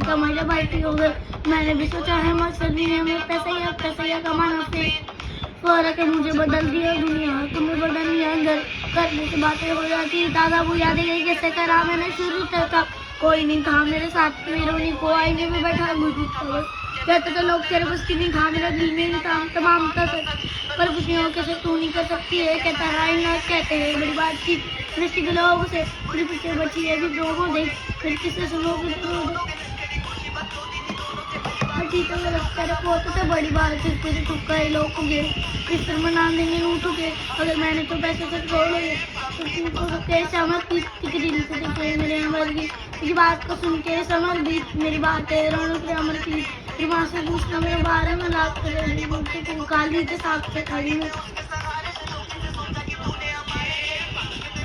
कमाई बैठी हो गई। मैंने भी सोचा है मकसद भी है मैं पैसा या कमाना से फर्क है। मुझे बदल दिया दुनिया, तुम्हें बदल दिया अंदर। करने से बातें हो जाती दादा वो यादें गई कैसे करा मैंने शुरू तक। कोई नहीं था मेरे साथ, मेरे रोने को आईने में बैठा कहते तो लोग तेरे बस की नहीं था, मेरा दिल में नहीं था तमाम का सच। पर कुछ नहीं हो कैसे तू नहीं कर सकती है, कहता है ना कहते हैं बड़ी बात की दृष्टि के लोगों से फिर पीछे बची है भी लोगों देख फिर किससे सुनोगे ठीक है लगता तो बड़ी बात है तेरे ठुक्का लोग को गे किस तरह मना देंगे उठोगे। अगर मैंने तो पैसे से छोड़ोगे तो कैसे अमर की दिल से देखे मेरे अमर की मेरी बात को सुन के समर भी मेरी बात है रौनक अमर की माँ से पूछना मेरे बारे में लाभ करे काली के साथ से खड़ी में